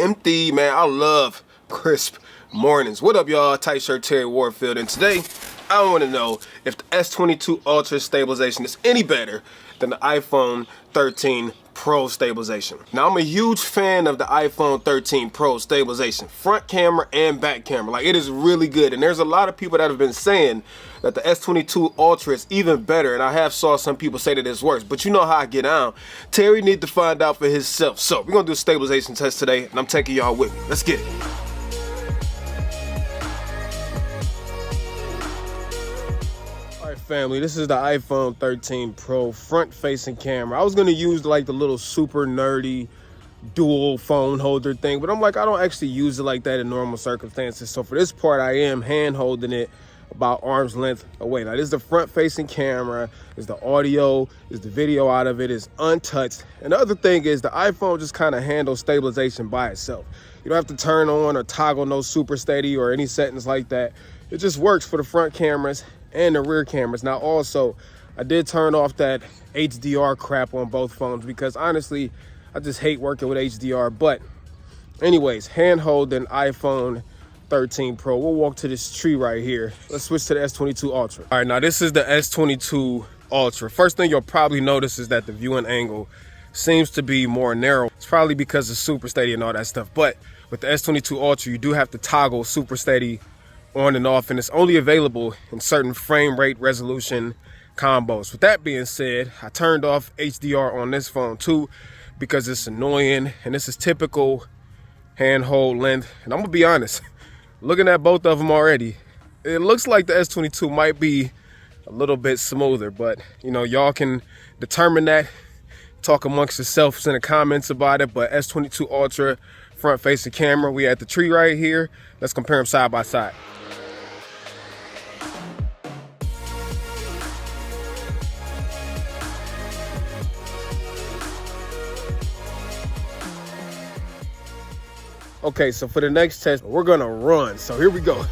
empty, man. I love crisp mornings. What up, y'all? Tight shirt Terry Warfield, and today I want to know if the S22 Ultra stabilization is any better than the iPhone 13 Pro stabilization. Now, I'm a huge fan of the iPhone 13 Pro stabilization, front camera and back camera. Like, it is really good, and there's a lot of people that have been saying that the S22 Ultra is even better, and I have saw some people say that it's worse, but you know how I get down. Terry need to find out for himself. So we're gonna do a stabilization test today, and I'm taking y'all with me. Let's get it. Family, this is the iPhone 13 Pro front-facing camera. I was gonna use like the little super nerdy dual phone holder thing, but I'm like, I don't actually use it like that in normal circumstances. So for this part, I am hand holding it about arm's length away. Now, this is the front-facing camera. Is the audio, is the video out of it, is untouched. And the other thing is the iPhone just kind of handles stabilization by itself. You don't have to turn on or toggle no super steady or any settings like that. It just works for the front cameras and the rear cameras. Now, also, I did turn off that HDR crap on both phones because honestly, I just hate working with HDR. But anyways, hand holding iPhone 13 Pro. We'll walk to this tree right here. Let's switch to the S22 Ultra. All right, now this is the S22 Ultra. First thing you'll probably notice is that the viewing angle seems to be more narrow. It's probably because of super steady and all that stuff. But with the S22 Ultra, you do have to toggle super steady on and off, and it's only available in certain frame rate resolution combos. With that being said, I turned off HDR on this phone too because it's annoying, and this is typical handhold length. And I'm gonna be honest, looking at both of them already, it looks like the S22 might be a little bit smoother, but you know, y'all can determine that, talk amongst yourselves in the comments about it. But S22 Ultra front facing camera, we at the tree right here. Let's compare them side by side. Okay, so for the next test, we're gonna run. So here we go.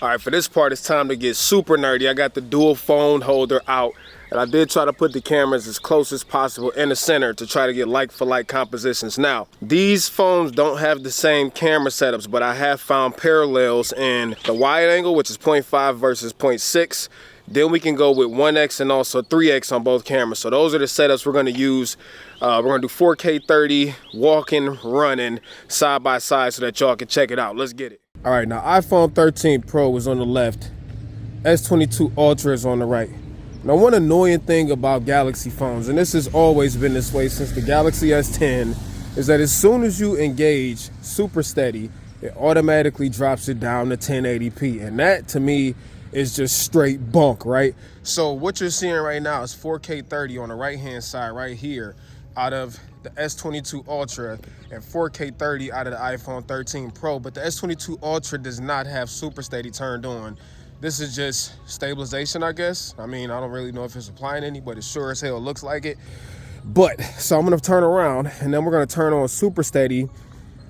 All right, for this part, it's time to get super nerdy. I got the dual phone holder out, and I did try to put the cameras as close as possible in the center to try to get like-for-like compositions. Now, these phones don't have the same camera setups, but I have found parallels in the wide angle, which is 0.5 versus 0.6. Then we can go with 1x and also 3x on both cameras. So those are the setups we're gonna use. We're gonna do 4K 30, walking, running, side by side so that y'all can check it out. Let's get it. All right, now iPhone 13 Pro is on the left. S22 Ultra is on the right. Now, one annoying thing about Galaxy phones, and this has always been this way since the Galaxy S10, is that as soon as you engage super steady, it automatically drops it down to 1080p. And that, to me, is just straight bunk, right? So what you're seeing right now is 4K 30 on the right-hand side right here out of the S22 Ultra and 4K 30 out of the iPhone 13 Pro. But the S22 Ultra does not have super steady turned on. This is just stabilization, I guess. I mean, I don't really know if it's applying any, but it sure as hell looks like it. But, so I'm gonna turn around, and then we're gonna turn on super steady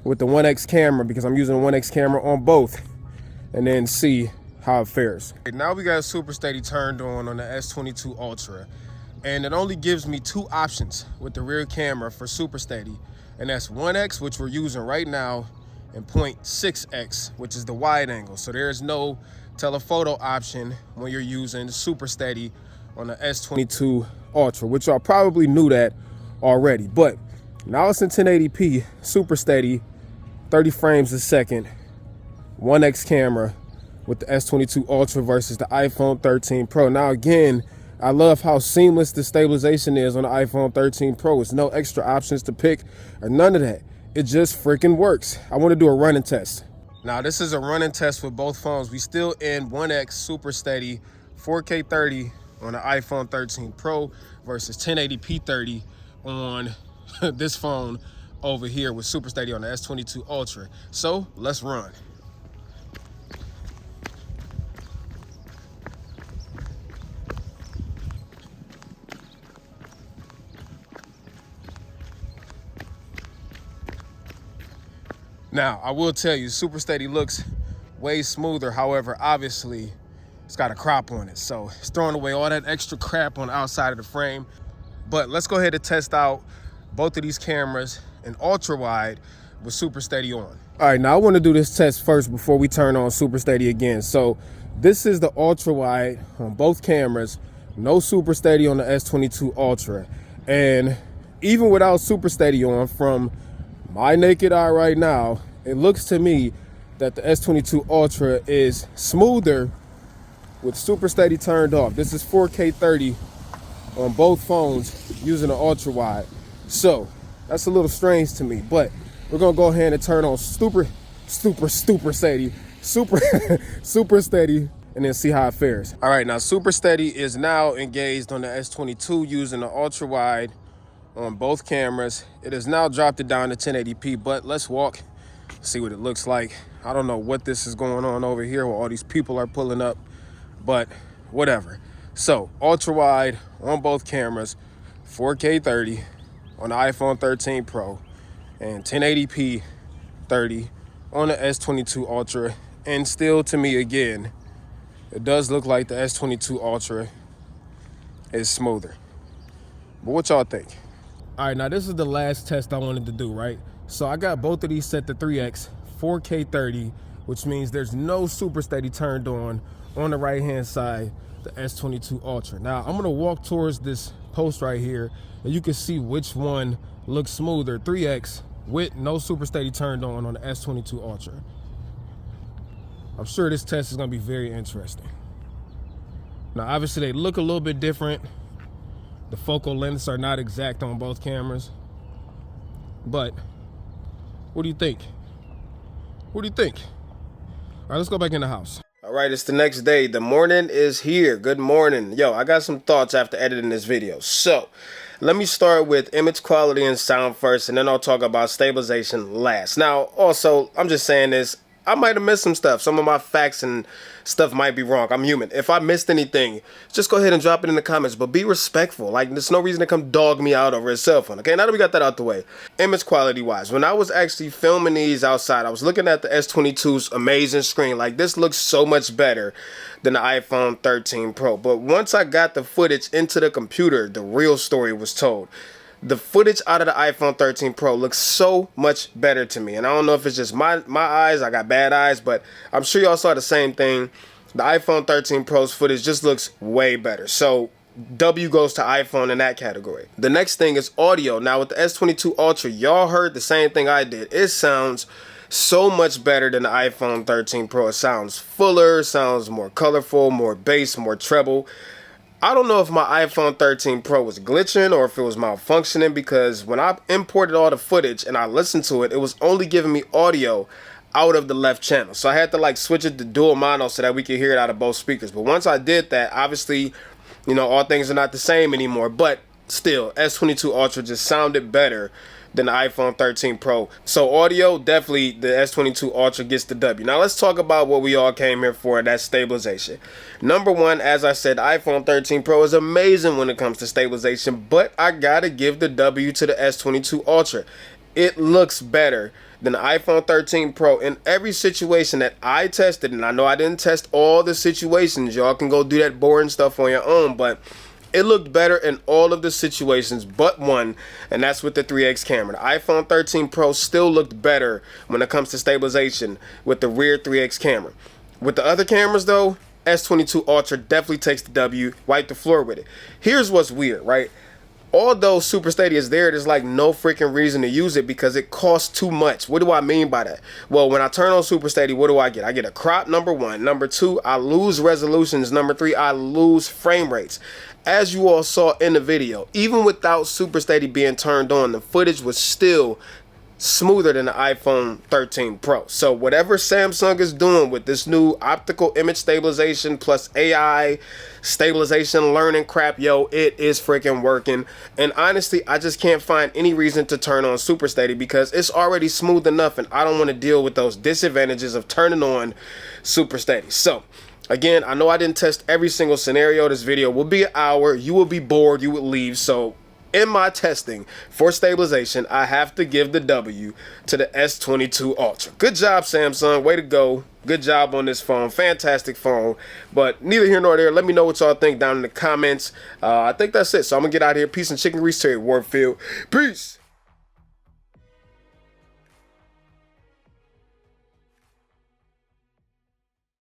with the 1x camera because I'm using the 1x camera on both, and then see how it fares. Now we got super steady turned on the S22 Ultra, and it only gives me two options with the rear camera for super steady, and that's 1x, which we're using right now, and 0.6x, which is the wide angle. So there's no telephoto option when you're using super steady on the S22 Ultra, which y'all probably knew that already. But now it's in 1080p, super steady, 30 frames a second, 1x camera with the S22 Ultra versus the iPhone 13 Pro. Now again, I love how seamless the stabilization is on the iPhone 13 Pro. It's no extra options to pick or none of that. It just freaking works. I want to do a running test. Now this is a running test with both phones. We still in 1x super steady, 4K 30 on the iPhone 13 Pro versus 1080p 30 on this phone over here with super steady on the S22 Ultra. So let's run. Now, I will tell you, super steady looks way smoother. However, obviously, it's got a crop on it. So it's throwing away all that extra crap on the outside of the frame. But let's go ahead and test out both of these cameras in ultra wide with Super Steady on. All right, now I want to do this test first before we turn on Super Steady again. So this is the ultra wide on both cameras, no Super Steady on the S22 Ultra. And even without Super Steady on, from my naked eye right now, it looks to me that the S22 Ultra is smoother with Super Steady turned off. This is 4K 30 on both phones using the ultra wide. So that's a little strange to me, but we're gonna go ahead and turn on Super Steady, Super Steady, and then see how it fares. All right, now Super Steady is now engaged on the S22 using the ultra wide on both cameras. It has now dropped it down to 1080p, but let's walk, see what it looks like. I don't know what this is going on over here where all these people are pulling up, but whatever. So ultra wide on both cameras, 4K 30 on the iPhone 13 Pro, and 1080p 30 on the S22 Ultra. And still, to me, again, it does look like the S22 Ultra is smoother. But what y'all think? All right, now this is the last test I wanted to do, right? So I got both of these set to 3x, 4K 30, which means there's no Super Steady turned on the right-hand side, the S22 Ultra. Now, I'm gonna walk towards this post right here, and you can see which one looks smoother, 3x with no Super Steady turned on the S22 Ultra. I'm sure this test is gonna be very interesting. Now, obviously they look a little bit different. The focal lengths are not exact on both cameras. But what do you think? What do you think? All right, let's go back in the house. All right, it's the next day. The morning is here. Good morning. Yo, I got some thoughts after editing this video. So let me start with image quality and sound first, and then I'll talk about stabilization last. Now, also, I'm just saying this, I might have missed some stuff. Some of my facts and stuff might be wrong. I'm human. If I missed anything, just go ahead and drop it in the comments, but be respectful. Like, there's no reason to come dog me out over a cell phone. Okay, now that we got that out the way. Image quality wise, when I was actually filming these outside, I was looking at the S22's amazing screen. Like, this looks so much better than the iPhone 13 Pro. But once I got the footage into the computer, the real story was told. The footage out of the iPhone 13 Pro looks so much better to me. And I don't know if it's just my eyes, I got bad eyes, but I'm sure y'all saw the same thing. The iPhone 13 Pro's footage just looks way better. So W goes to iPhone in that category. The next thing is audio. Now with the S22 Ultra, y'all heard the same thing I did. It sounds so much better than the iPhone 13 Pro. It sounds fuller, sounds more colorful, more bass, more treble. I don't know if my iPhone 13 Pro was glitching or if it was malfunctioning, because when I imported all the footage and I listened to it, it was only giving me audio out of the left channel. So I had to like switch it to dual mono so that we could hear it out of both speakers. But once I did that, obviously, you know, all things are not the same anymore. But still, S22 Ultra just sounded better than the iPhone 13 Pro. So audio, definitely the S22 Ultra gets the W. Now let's talk about what we all came here for, that's stabilization. Number one, as I said, the iPhone 13 Pro is amazing when it comes to stabilization, but I gotta give the W to the S22 Ultra. It looks better than the iPhone 13 Pro in every situation that I tested, and I know I didn't test all the situations. Y'all can go do that boring stuff on your own, but it looked better in all of the situations but one, and that's with the 3x camera. The iPhone 13 Pro still looked better when it comes to stabilization with the rear 3x camera. With the other cameras though, S22 Ultra definitely takes the W, wipe the floor with it. Here's what's weird, right? Although Super Steady is there, there's like no freaking reason to use it because it costs too much. What do I mean by that? Well, when I turn on Super Steady, what do I get? I get a crop, number one. Number two, I lose resolutions. Number three, I lose frame rates. As you all saw in the video, even without Super Steady being turned on, the footage was still smoother than the iPhone 13 Pro. So whatever Samsung is doing with this new optical image stabilization plus AI stabilization learning crap, yo, it is freaking working. And honestly, I just can't find any reason to turn on Super Steady because it's already smooth enough, and I don't want to deal with those disadvantages of turning on Super Steady. So again, I know I didn't test every single scenario. This video will be an hour. You will be bored. You would leave. So in my testing for stabilization, I have to give the W to the S22 Ultra. Good job, Samsung. Way to go. Good job on this phone. Fantastic phone. But neither here nor there. Let me know what y'all think down in the comments. I think that's it. So I'm going to get out of here. Peace and chicken grease to you, Warfield. Peace.